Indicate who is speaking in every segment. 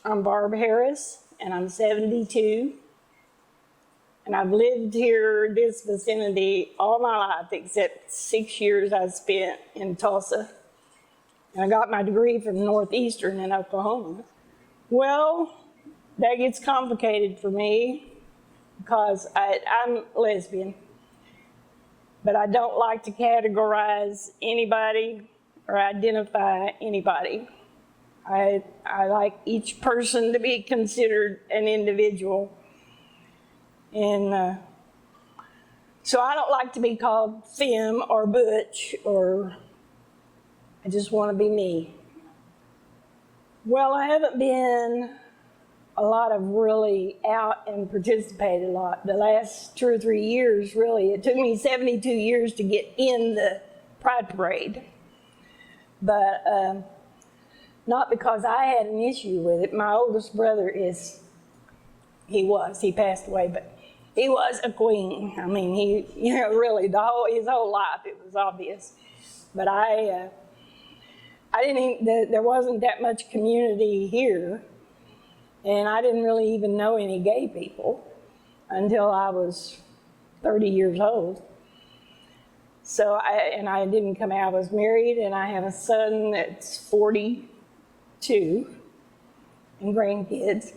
Speaker 1: I'm Barb Harris, and I'm 72. And I've lived here, this vicinity, all my life, except 6 years I spent in Tulsa. And I got my degree from Northeastern in Oklahoma. Well, that gets complicated for me because I'm lesbian. But I don't like to categorize anybody or identify anybody. I like each person to be considered an individual. And so I don't like to be called femme or butch, or I just want to be me. Well, I haven't been a lot of really out and participated a lot. The last 2 or 3 years, really, it took me 72 years to get in the Pride Parade. But not because I had an issue with it. My oldest brother he passed away, but he was a queen. I mean, really, his whole life, it was obvious. But I didn't even, there wasn't that much community here, and I didn't really even know any gay people until I was 30 years old. So I didn't come out. I was married, and I have a son that's 42 and grandkids.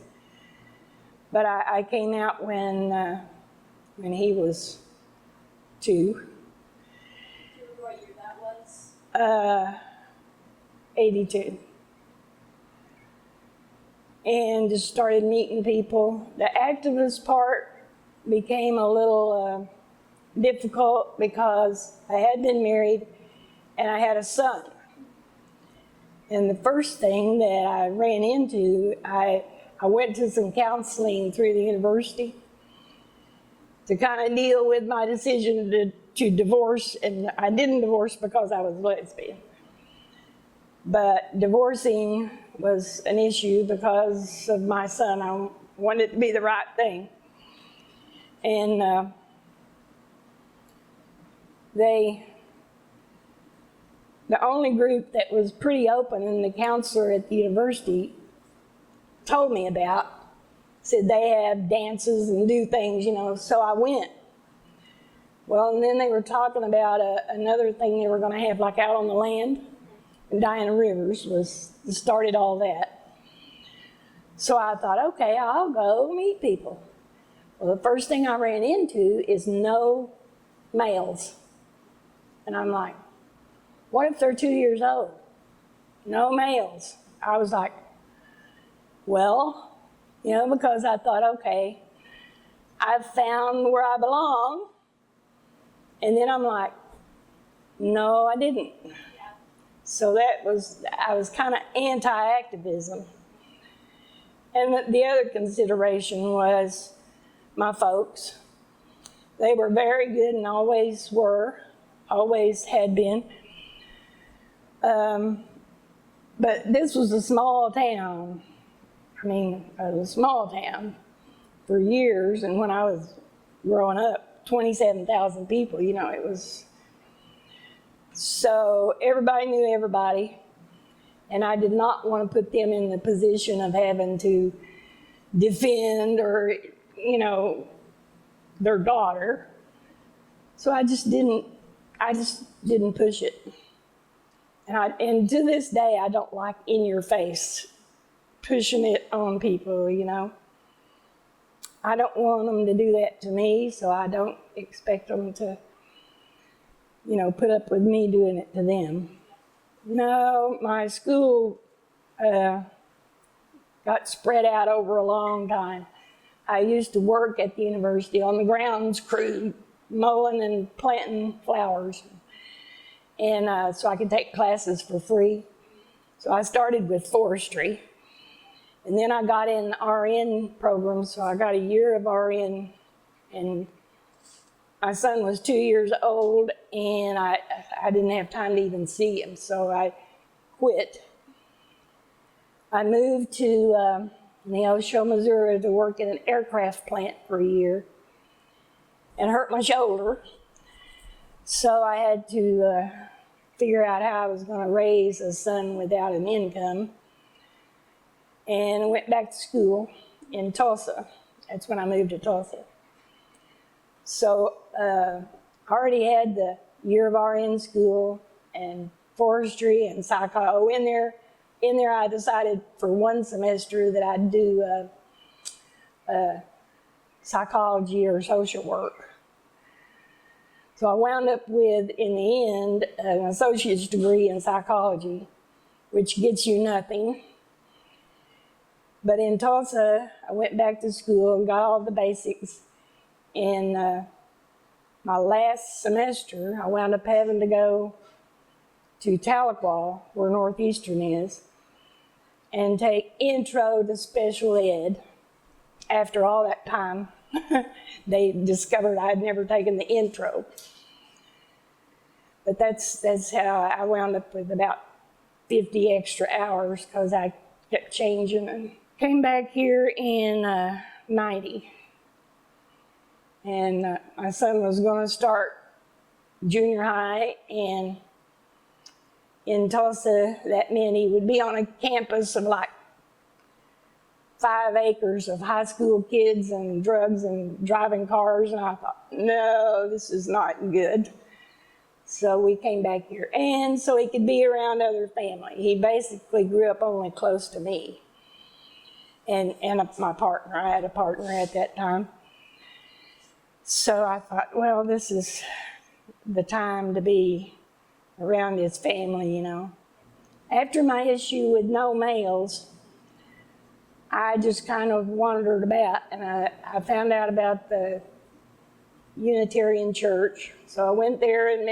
Speaker 1: But I came out when he was 2.
Speaker 2: Do you remember what year that was?
Speaker 1: 82. And just started meeting people. The activist part became a little difficult because I had been married and I had a son. And the first thing that I ran into, I went to some counseling through the university to kind of deal with my decision to divorce. And I didn't divorce because I was lesbian. But divorcing was an issue because of my son. I wanted it to be the right thing. And the only group that was pretty open, and the counselor at the university told me about, said they have dances and do things, so I went. Well, and then they were talking about another thing they were going to have, like out on the land, and Diana Rivers started all that. So I thought, okay, I'll go meet people. Well, the first thing I ran into is no males. And I'm like, what if they're 2 years old? No males. I was like, well, because I thought, okay, I've found where I belong. And then I'm like, no, I didn't. So I was kind of anti-activism. And the other consideration was my folks. They were very good and always were, always had been. But this was a small town. I mean, it was a small town for years, and when I was growing up, 27,000 people, it was. So everybody knew everybody, and I did not want to put them in the position of having to defend or, their daughter. So I just didn't push it. And to this day, I don't like in your face pushing it on people, I don't want them to do that to me, so I don't expect them to, put up with me doing it to them. No, my school got spread out over a long time. I used to work at the university on the grounds crew, mowing and planting flowers. And so I could take classes for free. So I started with forestry. And then I got in RN program, so I got a year of RN. And my son was 2 years old, and I didn't have time to even see him, so I quit. I moved to Neosho, Missouri to work in an aircraft plant for a year and hurt my shoulder. So I had to figure out how I was going to raise a son without an income. and I went back to school in Tulsa. That's when I moved to Tulsa. So I already had the year of RN school and forestry and psychology. In there I decided for one semester that I'd do psychology or social work. So I wound up with, in the end, an associate's degree in psychology, which gets you nothing. But in Tulsa, I went back to school and got all the basics. And my last semester, I wound up having to go to Tahlequah, where Northeastern is, and take intro to special ed. After all that time, they discovered I had never taken the intro. But that's how I wound up with about 50 extra hours because I kept changing and came back here in 90. And my son was going to start junior high, and in Tulsa, that meant he would be on a campus of like 5 acres of high school kids and drugs and driving cars, and I thought, no, this is not good. So we came back here, and so he could be around other family. He basically grew up only close to me and my partner. I had a partner at that time. So I thought, well, this is the time to be around his family, you know. After my issue with no males, I just kind of wandered about, and I found out about the Unitarian Church. So I went there and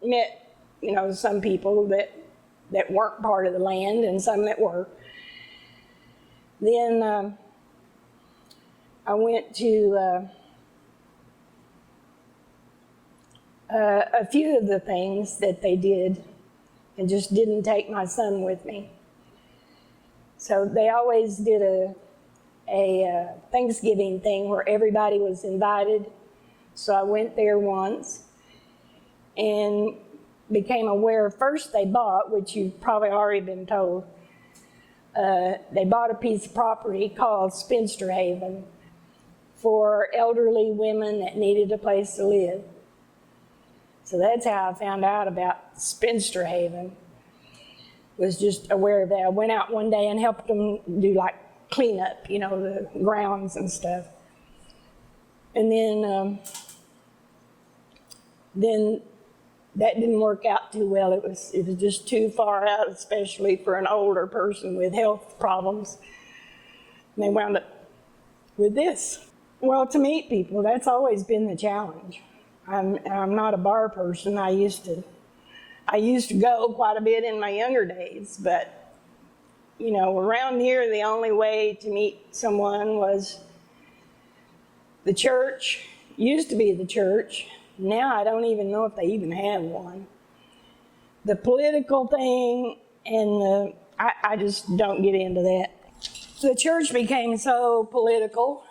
Speaker 1: met, you know, some people that weren't part of the land and some that were. Then I went to a few of the things that they did and just didn't take my son with me. So they always did a Thanksgiving thing where everybody was invited. So I went there once and became aware. First they bought, which you've probably already been told, they bought a piece of property called Spinster Haven for elderly women that needed a place to live. So that's how I found out about Spinster Haven, was just aware of that. I went out one day and helped them do like cleanup, you know, the grounds and stuff. And then that didn't work out too well. It was just too far out, especially for an older person with health problems. And they wound up with this. Well, to meet people, that's always been the challenge. I'm not a bar person. I used to go quite a bit in my younger days, but you know, around here the only way to meet someone was the church. Used to be the church. Now I don't even know if they even have one. The political thing, and I just don't get into that. The church became so political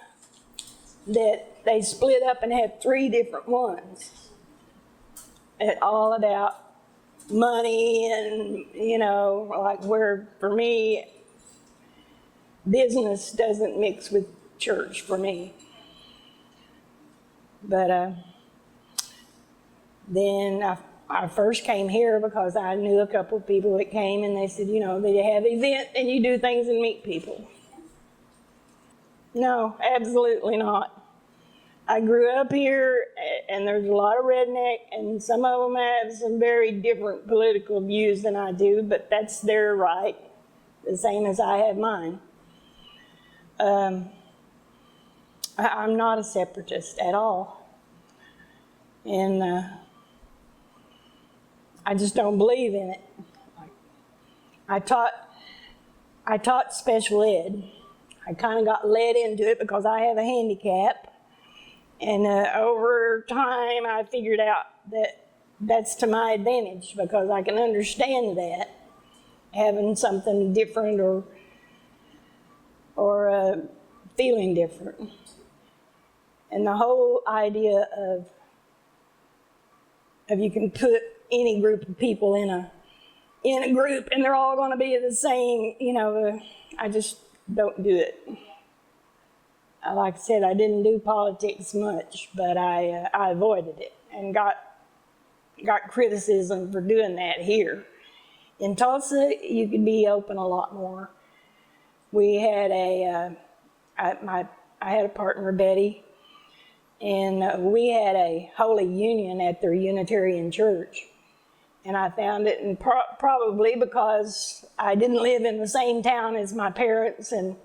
Speaker 1: that they split up and had 3 different ones. It's all about money and, you know, like where, for me, business doesn't mix with church for me. But then I first came here because I knew a couple of people that came, and they said, you know, they have events and you do things and meet people. No, absolutely not. I grew up here, and there's a lot of redneck, and some of them have some very different political views than I do, but that's their right, the same as I have mine. I'm not a separatist at all. And I just don't believe in it. I taught special ed. I kind of got led into it because I have a handicap. And over time, I figured out that that's to my advantage because I can understand that, having something different or feeling different. And the whole idea of you can put any group of people in a group and they're all going to be the same, you know, I just don't do it. Like I said, I didn't do politics much, but I avoided it and got criticism for doing that here. In Tulsa, you could be open a lot more. We had I had a partner, Betty, and we had a Holy Union at their Unitarian church. And I found it, and probably because I didn't live in the same town as my parents, and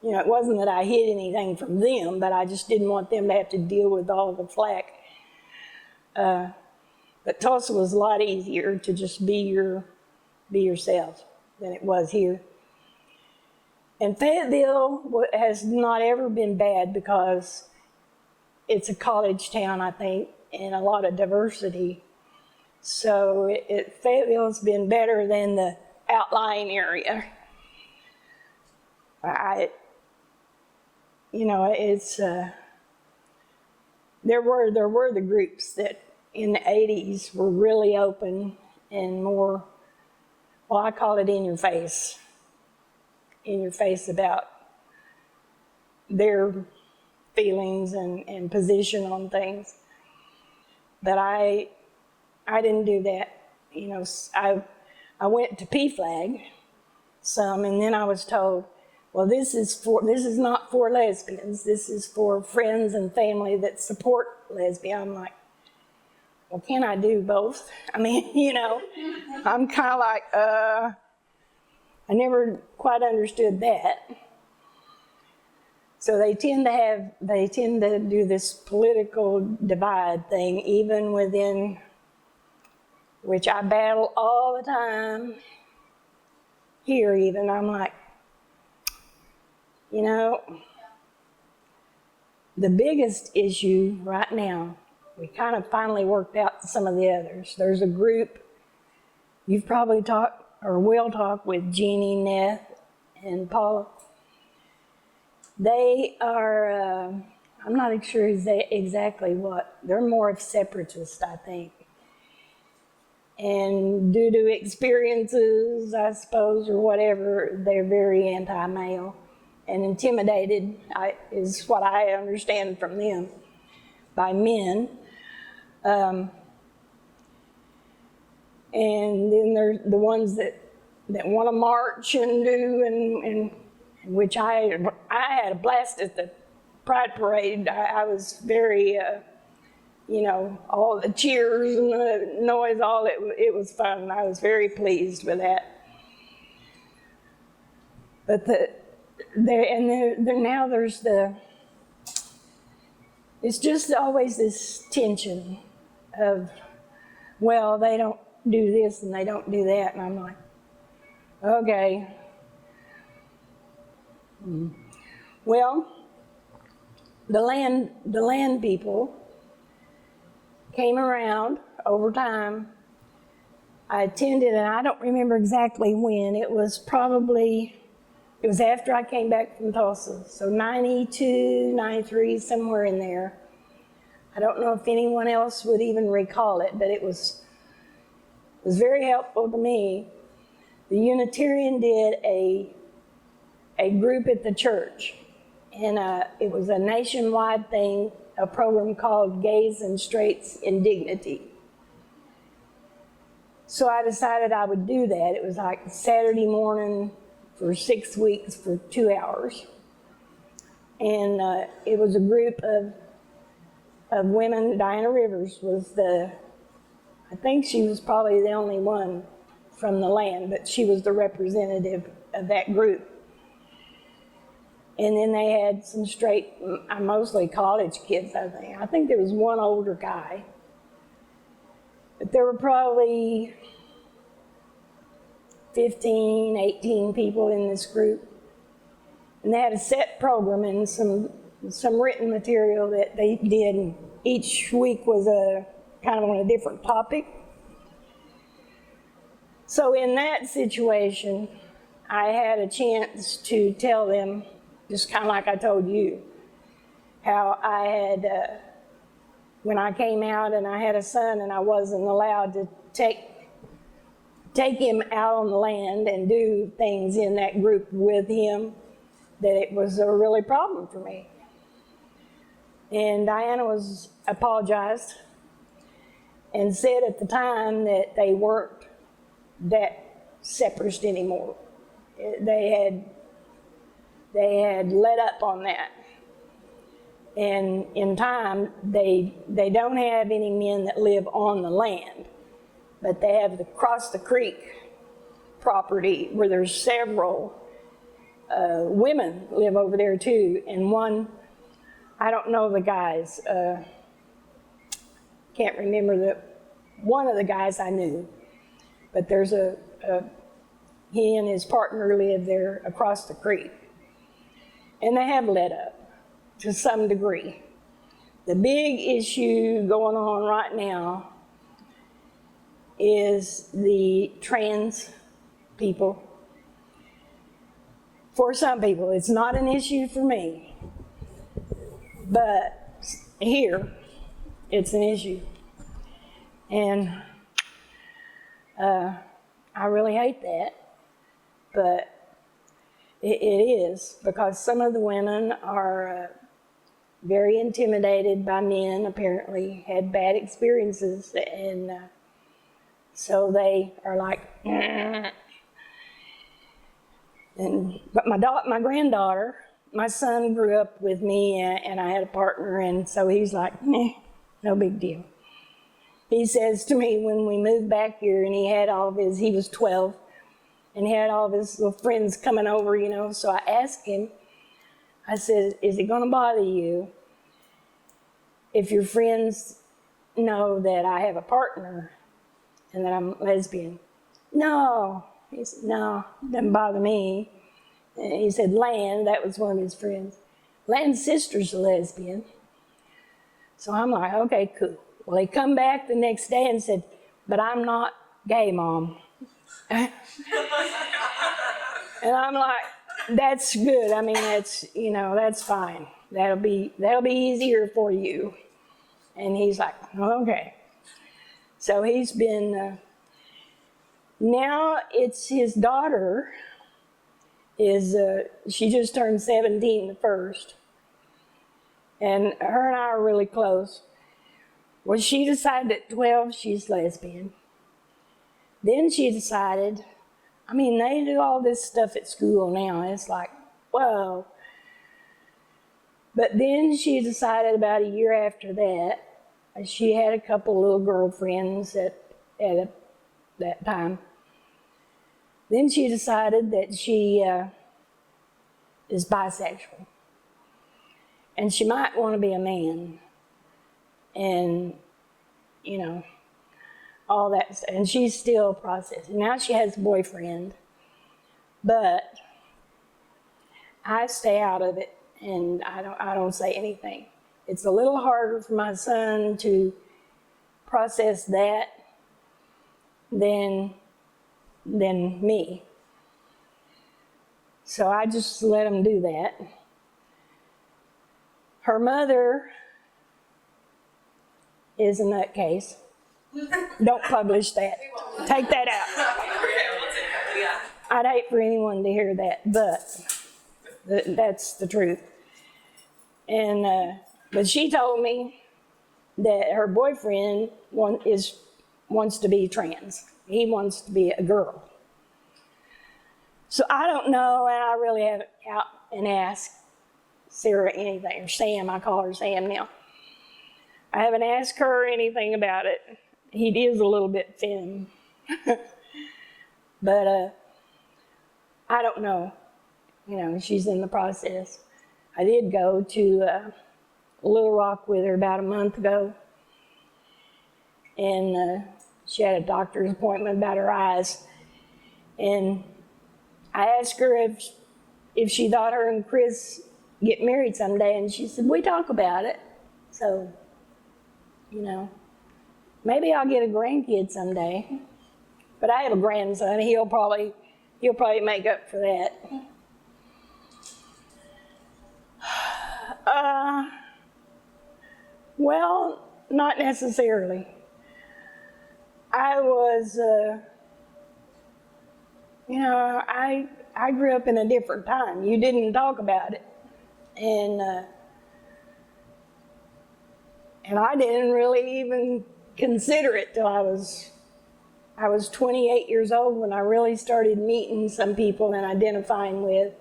Speaker 1: you know, it wasn't that I hid anything from them, but I just didn't want them to have to deal with all the flack. But Tulsa was a lot easier to just be yourself than it was here. And Fayetteville has not ever been bad because it's a college town, I think, and a lot of diversity. So Fayetteville's been better than the outlying area. It's there were the groups that in the 80s were really open and more, well, I call it in your face about their feelings and position on things. But I didn't do that. You know, I went to PFLAG some, and then I was told, well, this is not for lesbians. This is for friends and family that support lesbian. I'm like, well, can I do both? I mean, you know, I'm kind of like, I never quite understood that. So they tend to do this political divide thing, even within, which I battle all the time here even. I'm like, you know, the biggest issue right now, we kind of finally worked out some of the others. There's a group, you've probably talked or will talk with Jeannie, Neth, and Paula. They are, I'm not sure exactly what, they're more of separatists, I think. And due to experiences, I suppose, or whatever, they're very anti-male and intimidated, is what I understand from them, by men. And then there's the ones that want to march and do, and which I had a blast at the Pride Parade. I was very, you know, all the cheers and the noise, it was fun. I was very pleased with that. But now there's it's just always this tension of, well, they don't do this and they don't do that, and I'm like, okay. Well, the land people came around over time. I attended, and I don't remember exactly when. It was after I came back from Tulsa, so 92, 93, somewhere in there. I don't know if anyone else would even recall it, but it was very helpful to me. The Unitarian did a group at the church, and it was a nationwide thing, a program called Gays and Straights in Dignity. So I decided I would do that. It was like Saturday morning for 6 weeks for 2 hours. And it was a group of women. Diana Rivers was I think she was probably the only one from the land, but she was the representative of that group. And then they had some straight, mostly college kids, I think. I think there was one older guy. But there were probably 15, 18 people in this group. And they had a set program and some written material that they did. And each week was kind of on a different topic. So in that situation, I had a chance to tell them, just kind of like I told you, how I had, when I came out and I had a son and I wasn't allowed to take him out on the land and do things in that group with him, that it was a really problem for me. And Diana apologized and said at the time that they weren't that separatist anymore. They had let up on that. And in time, they don't have any men that live on the land, but they have across the creek property where there's several women live over there too. And one, I don't know the guys, can't remember one of the guys I knew, but there's he and his partner live there across the creek. And they have let up to some degree. The big issue going on right now is the trans people. For some people, it's not an issue for me, but here, it's an issue. And I really hate that, but it is, because some of the women are very intimidated by men, apparently, had bad experiences, and so they are like, but my granddaughter, my son grew up with me, and I had a partner, and so he's like, no big deal. He says to me when we moved back here, and he was 12, and he had all of his little friends coming over, so I asked him, I said, is it gonna bother you if your friends know that I have a partner and that I'm lesbian? No. He said, no, it doesn't bother me. And he said, Lan, that was one of his friends. Lan's sister's a lesbian. So I'm like, okay, cool. Well, he come back the next day and said, but I'm not gay, Mom. And I'm like, that's good. I mean, that's fine. That'll be easier for you. And he's like, okay. So he's been, now it's his daughter she just turned 17 the first. And her and I are really close. Well, she decided at 12 she's lesbian. Then she decided, they do all this stuff at school now. It's like, whoa. But then she decided about a year after that, she had a couple little girlfriends at that time. Then she decided that she is bisexual. And she might want to be a man. And, all that stuff. And she's still processing. Now she has a boyfriend. But I stay out of it, and I don't say anything. It's a little harder for my son to process that than me. So I just let him do that. Her mother is a nutcase. Don't publish that. Take that out. I'd hate for anyone to hear that, but that's the truth. And but she told me that her boyfriend wants to be trans. He wants to be a girl. So I don't know, and I really haven't out and asked Sarah anything, or Sam, I call her Sam now. I haven't asked her anything about it. He is a little bit thin. But I don't know. She's in the process. I did go to Little Rock with her about a month ago. And she had a doctor's appointment about her eyes. And I asked her if she thought her and Chris get married someday, and she said, we talk about it. So, maybe I'll get a grandkid someday. But I have a grandson. He'll probably make up for that. Well, not necessarily. I was, I grew up in a different time. You didn't talk about it. And I didn't really even consider it till I was 28 years old when I really started meeting some people and identifying with.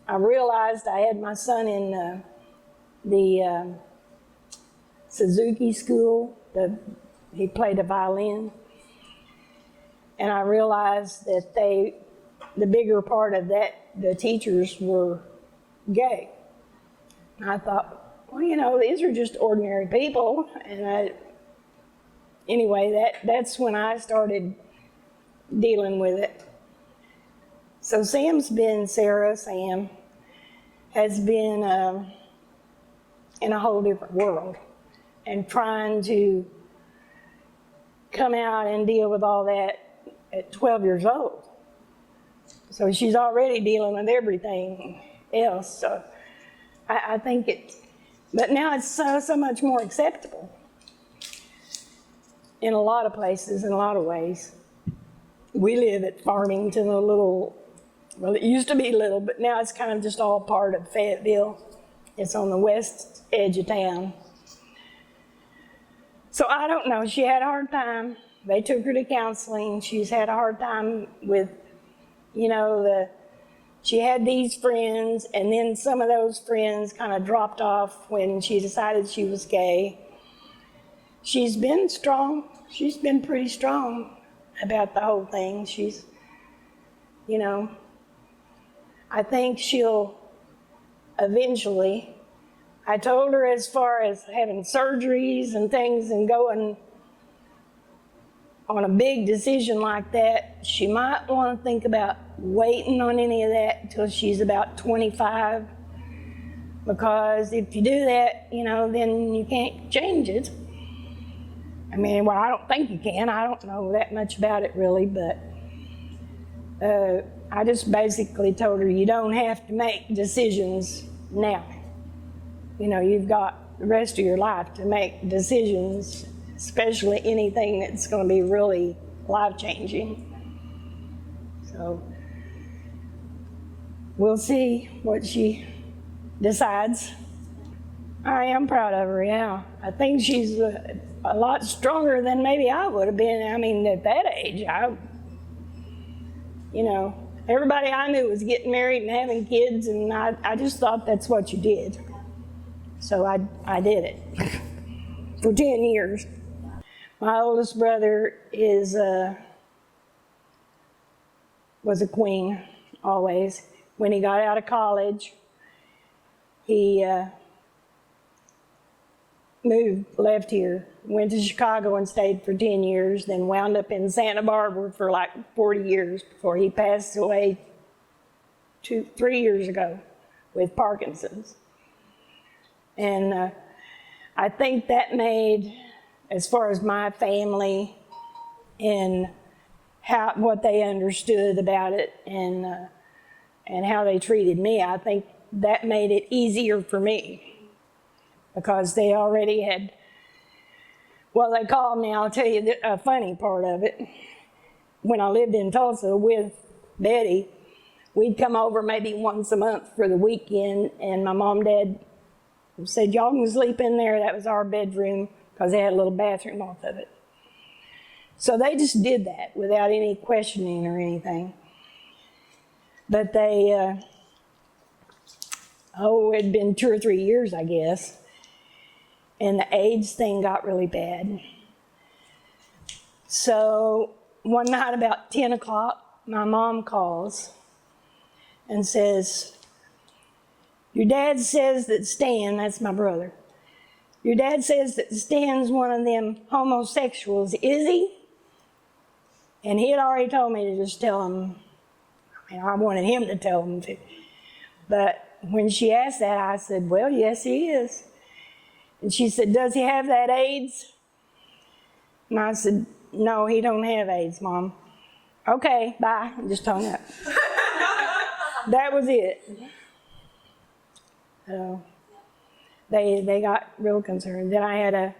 Speaker 1: I realized I had my son in the Suzuki school. He played the violin. And I realized that the bigger part of that, the teachers were gay. And I thought, well, you know, these are just ordinary people. And anyway, that's when I started dealing with it. So Sam has been in a whole different world and trying to come out and deal with all that at 12 years old. So she's already dealing with everything else. So I think but now it's so much more acceptable in a lot of places, in a lot of ways. We live at Farmington, well, it used to be little, but now it's kind of just all part of Fayetteville. It's on the west edge of town. So I don't know, she had a hard time. They took her to counseling. She's had a hard time with, you know, she had these friends, and then some of those friends kind of dropped off when she decided she was gay. She's been strong. She's been pretty strong about the whole thing. She's, you know, I think she'll eventually. I told her as far as having surgeries and things and going on a big decision like that, she might want to think about waiting on any of that until she's about 25. Because if you do that, you know, then you can't change it. I mean, well, I don't think you can. I don't know that much about it really, but I just basically told her you don't have to make decisions now. You know, you've got the rest of your life to make decisions, especially anything that's going to be really life-changing. So we'll see what she decides. I am proud of her, yeah. I think she's a lot stronger than maybe I would have been. I mean, at that age, you know, everybody I knew was getting married and having kids, and I just thought that's what you did. So I did it for 10 years. My oldest brother was a queen, always. When he got out of college, he left here, went to Chicago and stayed for 10 years, then wound up in Santa Barbara for like 40 years before he passed away 3 years ago with Parkinson's. And I think that made, as far as my family and what they understood about it and how they treated me, I think that made it easier for me. Because they already had, well, they called me, I'll tell you a funny part of it. When I lived in Tulsa with Betty, we'd come over maybe once a month for the weekend, and my mom and dad said, y'all can sleep in there. That was our bedroom, because they had a little bathroom off of it. So they just did that without any questioning or anything. But they, it'd been 2 or 3 years, I guess. And the AIDS thing got really bad. So one night about 10 o'clock, my mom calls and says, your dad says that Stan, that's my brother, your dad says that Stan's one of them homosexuals, is he? And he had already told me to just tell him, I wanted him to tell him too. But when she asked that, I said, well, yes, he is. And she said, does he have that AIDS? And I said, no, he don't have AIDS, Mom. Okay, bye. I just hung up. That was it. So they got real concerned. Then I had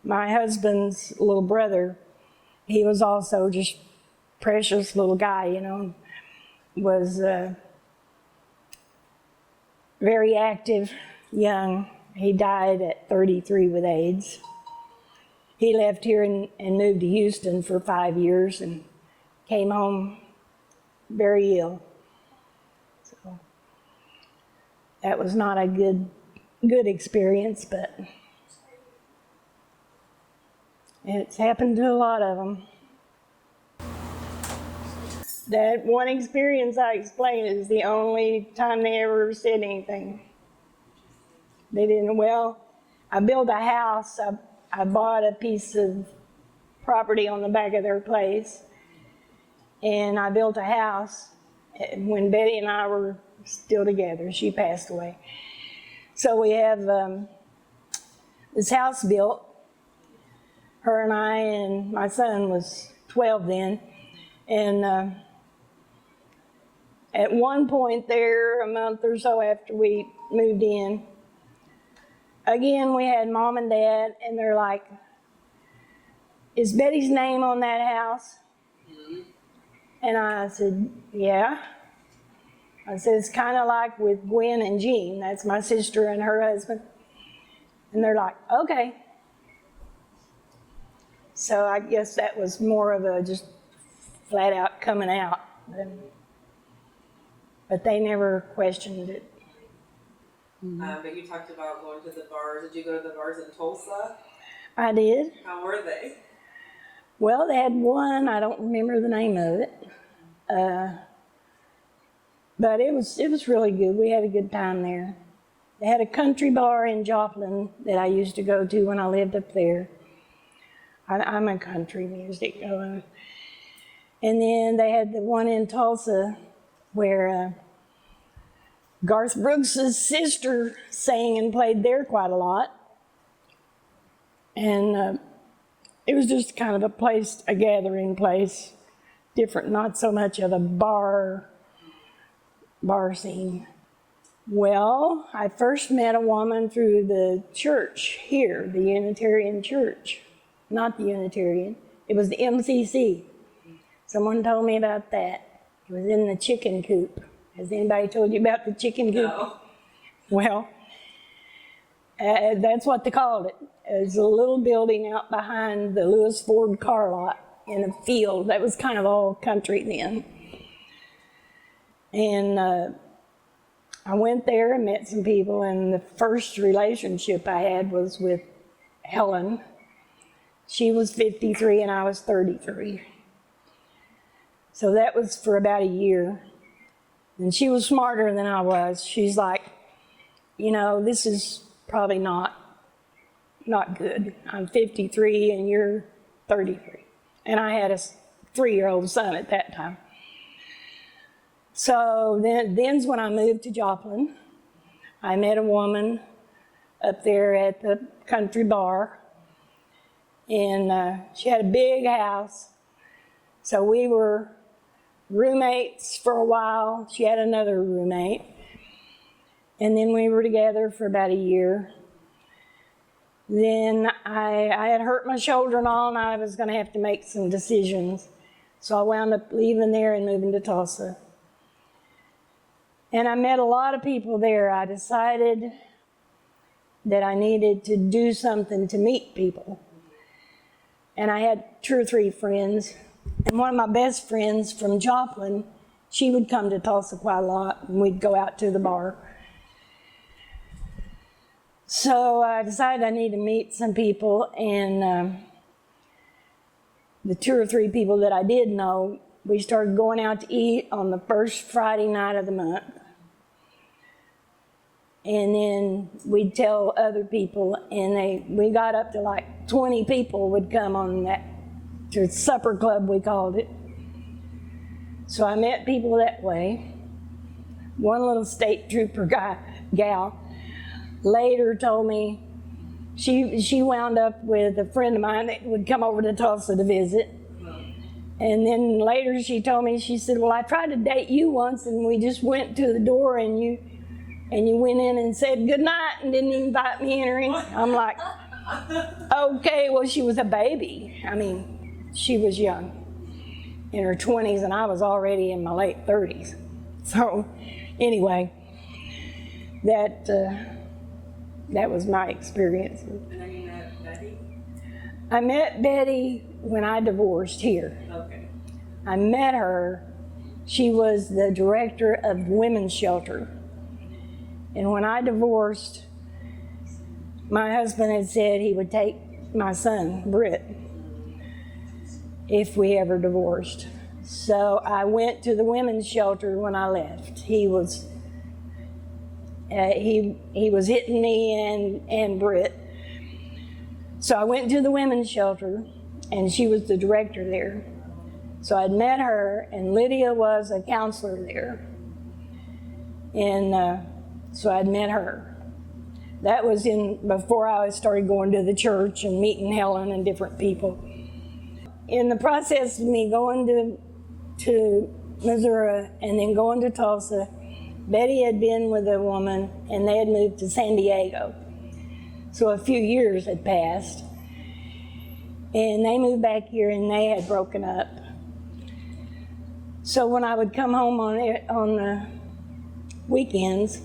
Speaker 1: my husband's little brother. He was also just precious little guy, you know. was very active, young. He died at 33 with AIDS. He left here and moved to Houston for 5 years and came home very ill. So that was not a good experience, but it's happened to a lot of them. That one experience I explained is the only time they ever said anything. They didn't, well, I built a house. I bought a piece of property on the back of their place, and I built a house when Betty and I were still together. She passed away. So we have this house built, her and I, and my son was 12 then, and at one point there, a month or so after we moved in, again, we had Mom and Dad, and they're like, "Is Betty's name on that house?" And I said, "Yeah." I said, "It's kind of like with Gwen and Jean. That's my sister and her husband." And they're like, "Okay." So I guess that was more of a just flat out coming out. But they never questioned it.
Speaker 3: But you talked about going to the bars. Did you go to the bars in Tulsa?
Speaker 1: I did.
Speaker 3: How were they?
Speaker 1: Well, they had one, I don't remember the name of it. But it was really good. We had a good time there. They had a country bar in Joplin that I used to go to when I lived up there. I'm a country music. And then they had the one in Tulsa where Garth Brooks' sister sang and played there quite a lot. And it was just kind of a place, a gathering place, different, not so much of a bar scene. Well, I first met a woman through the church here, the Unitarian Church. Not the Unitarian, it was the MCC. Someone told me about that. It was in the chicken coop. Has anybody told you about the chicken coop?
Speaker 3: No.
Speaker 1: Well, that's what they called it. It's a little building out behind the Lewis Ford car lot in a field. That was kind of all country then. And I went there and met some people, and the first relationship I had was with Helen. She was 53 and I was 33. So that was for about a year. And she was smarter than I was. She's like, "You know, this is probably not good. I'm 53 and you're 33. And I had a 3-year-old son at that time. So then's when I moved to Joplin. I met a woman up there at the country bar. And she had a big house. So we were roommates for a while. She had another roommate. And then we were together for about a year. Then I had hurt my shoulder and all, and I was going to have to make some decisions. So I wound up leaving there and moving to Tulsa. And I met a lot of people there. I decided that I needed to do something to meet people. And I had 2 or 3 friends. And one of my best friends from Joplin, she would come to Tulsa quite a lot, and we'd go out to the bar. So I decided I needed to meet some people, and the 2 or 3 people that I did know, we started going out to eat on the first Friday night of the month. And then we'd tell other people, and we got up to like 20 people would come on that to supper club, we called it. So I met people that way. One little state trooper gal later told me she wound up with a friend of mine that would come over to Tulsa to visit. And then later she told me, she said, "Well, I tried to date you once, and we just went to the door and you went in and said good night and didn't invite me in or anything." I'm like, okay, well, she was a baby. I mean, she was young, in her 20s, and I was already in my late 30s. So anyway, that was my experience.
Speaker 3: And then you met Betty?
Speaker 1: I met Betty when I divorced here.
Speaker 3: Okay.
Speaker 1: I met her. She was the director of the women's shelter. And when I divorced, my husband had said he would take my son, Britt, if we ever divorced. So I went to the women's shelter when I left. He was hitting me and Britt. So I went to the women's shelter, and she was the director there. So I'd met her, and Lydia was a counselor there. And so I'd met her. That was before I started going to the church and meeting Helen and different people. In the process of me going to Missouri and then going to Tulsa, Betty had been with a woman, and they had moved to San Diego. So a few years had passed, and they moved back here, and they had broken up. So when I would come home on the weekends,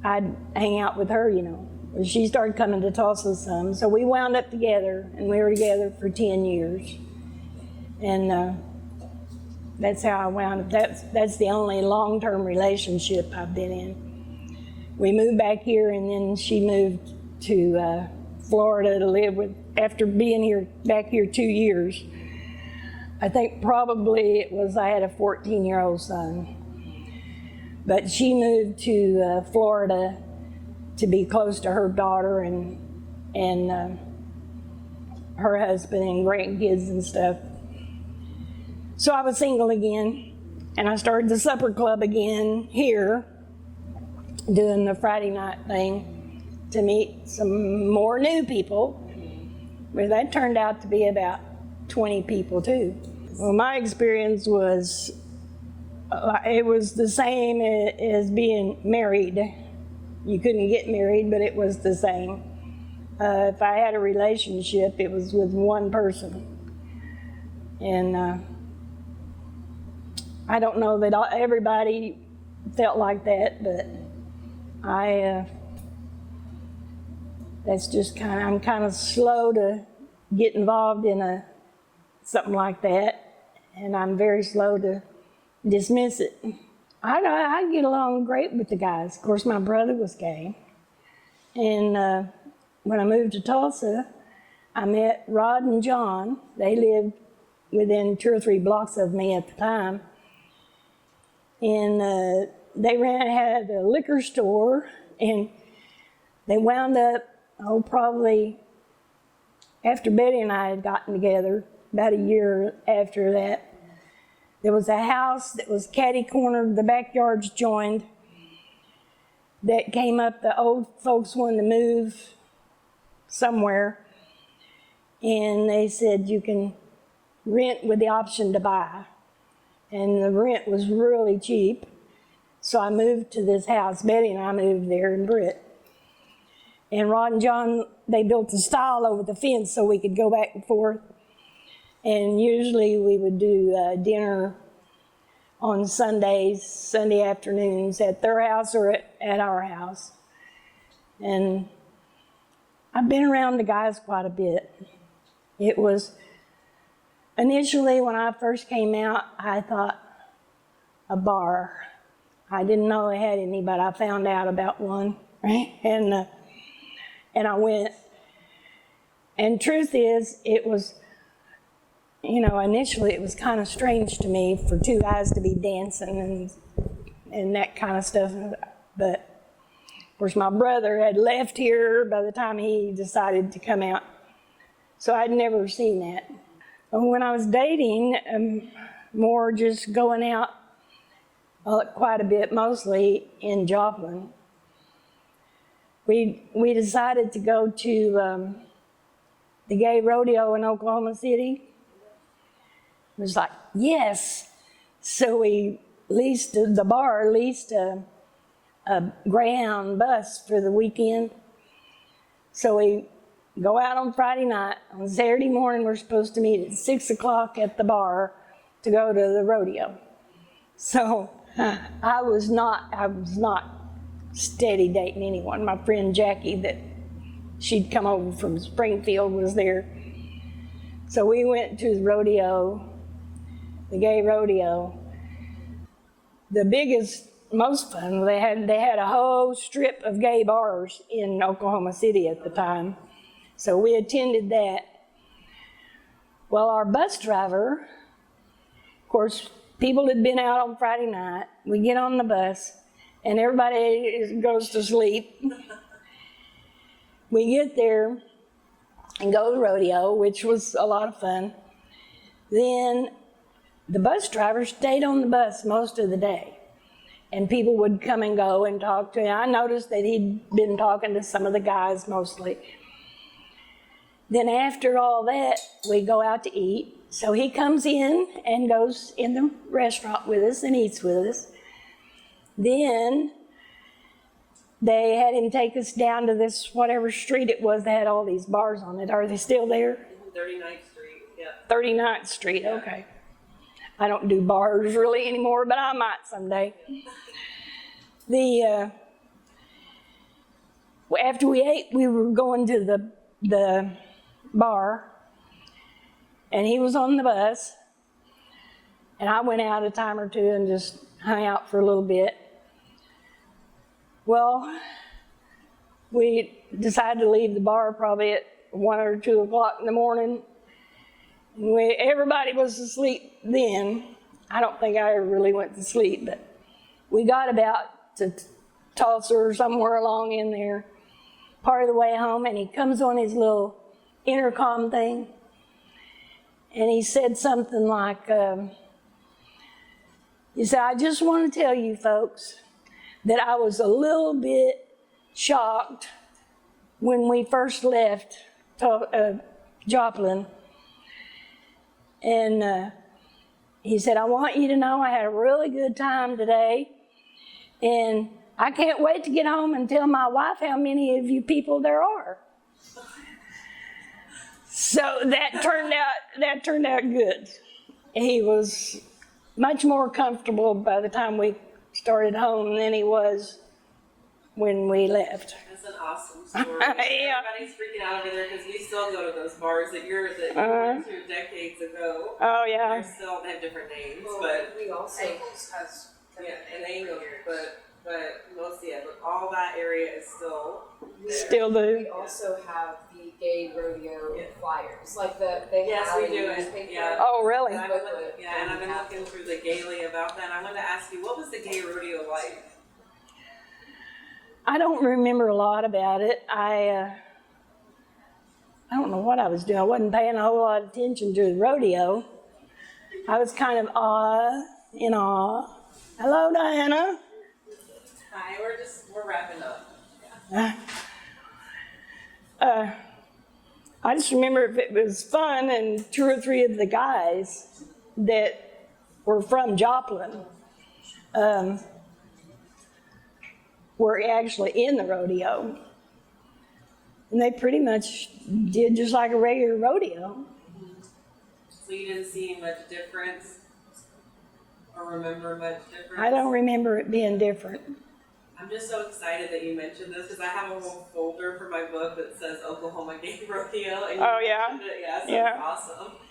Speaker 1: I'd hang out with her, you know. She started coming to Tulsa some, so we wound up together, and we were together for 10 years. And that's how I wound up. That's the only long-term relationship I've been in. We moved back here, and then she moved to Florida to live with, after being back here 2 years. I think probably it was I had a 14-year-old son. But she moved to Florida to be close to her daughter and her husband and grandkids and stuff. So I was single again, and I started the supper club again here, doing the Friday night thing to meet some more new people. But that turned out to be about 20 people too. Well, my experience was, it was the same as being married. You couldn't get married, but it was the same. If I had a relationship, it was with one person. And I don't know that everybody felt like that, but that's just I'm kind of slow to get involved in something like that, and I'm very slow to dismiss it. I get along great with the guys. Of course, my brother was gay. And when I moved to Tulsa, I met Rod and John. They lived within 2 or 3 blocks of me at the time. And they had a liquor store, and they wound up, probably after Betty and I had gotten together, about a year after that. There was a house that was catty-cornered, the backyards joined, that came up. The old folks wanted to move somewhere, and they said you can rent with the option to buy. And the rent was really cheap, so I moved to this house. Betty and I moved there, and Britt. And Rod and John, they built a stile over the fence so we could go back and forth. And usually we would do dinner on Sundays, Sunday afternoons, at their house or at our house. And I've been around the guys quite a bit. It was, initially when I first came out, I thought a bar. I didn't know they had any, but I found out about one, right? And I went. And truth is, it was, initially it was kind of strange to me for 2 guys to be dancing and that kind of stuff. But of course my brother had left here by the time he decided to come out. So I'd never seen that. When I was dating, more just going out quite a bit, mostly in Joplin, we decided to go to the gay rodeo in Oklahoma City. It was like, yes. So the bar leased a Greyhound bus for the weekend. So we go out on Friday night. On Saturday morning, we're supposed to meet at 6 o'clock at the bar to go to the rodeo. So I was not steady dating anyone. My friend Jackie, that she'd come over from Springfield, was there. So we went to the rodeo, the gay rodeo. The biggest, most fun, they had a whole strip of gay bars in Oklahoma City at the time. So we attended that. Well, our bus driver, of course, people had been out on Friday night. We get on the bus, and everybody goes to sleep. We get there and go to the rodeo, which was a lot of fun. Then the bus driver stayed on the bus most of the day, and people would come and go and talk to him. I noticed that he'd been talking to some of the guys mostly. Then after all that, we go out to eat. So he comes in and goes in the restaurant with us and eats with us. Then they had him take us down to this, whatever street it was that had all these bars on it. Are they still there?
Speaker 3: 39th Street, yeah.
Speaker 1: 39th Street, okay. I don't do bars really anymore, but I might someday. After we ate, we were going to the bar, and he was on the bus, and I went out a time or two and just hung out for a little bit. Well, we decided to leave the bar probably at 1 or 2 o'clock in the morning. Everybody was asleep then. I don't think I ever really went to sleep, but we got about to Tulsa or somewhere along in there, part of the way home, and he comes on his little intercom thing, and he said something like, he said, "I just want to tell you folks that I was a little bit shocked when we first left Joplin." And he said, "I want you to know I had a really good time today, and I can't wait to get home and tell my wife how many of you people there are." So that turned out good. He was much more comfortable by the time we started home than he was when we left.
Speaker 3: That's an awesome story.
Speaker 1: Yeah.
Speaker 3: Everybody's freaking out over there because we still go to those bars that you went to decades ago.
Speaker 1: Oh yeah.
Speaker 3: They have different names,
Speaker 2: Well,
Speaker 3: but
Speaker 2: we also
Speaker 3: has and Angles, but mostly, but all that area is still there.
Speaker 1: Still do.
Speaker 2: We also have the gay rodeo flyers, like they
Speaker 3: Yes,
Speaker 2: have
Speaker 3: we
Speaker 2: in
Speaker 3: do
Speaker 2: the
Speaker 3: it.
Speaker 2: newspaper.
Speaker 3: Yeah.
Speaker 1: Oh really?
Speaker 3: And I've been looking through the Gaily about that. I wanted to ask you, what was the gay rodeo like?
Speaker 1: I don't remember a lot about it. I don't know what I was doing. I wasn't paying a whole lot of attention to the rodeo. I was kind of in awe. Hello, Diana.
Speaker 3: Hi, we're wrapping up.
Speaker 1: I just remember it was fun, and 2 or 3 of the guys that were from Joplin were actually in the rodeo. And they pretty much did just like a regular rodeo.
Speaker 3: So you didn't see much difference or remember much difference?
Speaker 1: I don't remember it being different.
Speaker 3: I'm just so excited that you mentioned this because I have a whole folder for my book that says Oklahoma Gay Rodeo. And
Speaker 1: Oh, yeah?
Speaker 3: Yeah, so
Speaker 1: Yeah.
Speaker 3: it's awesome.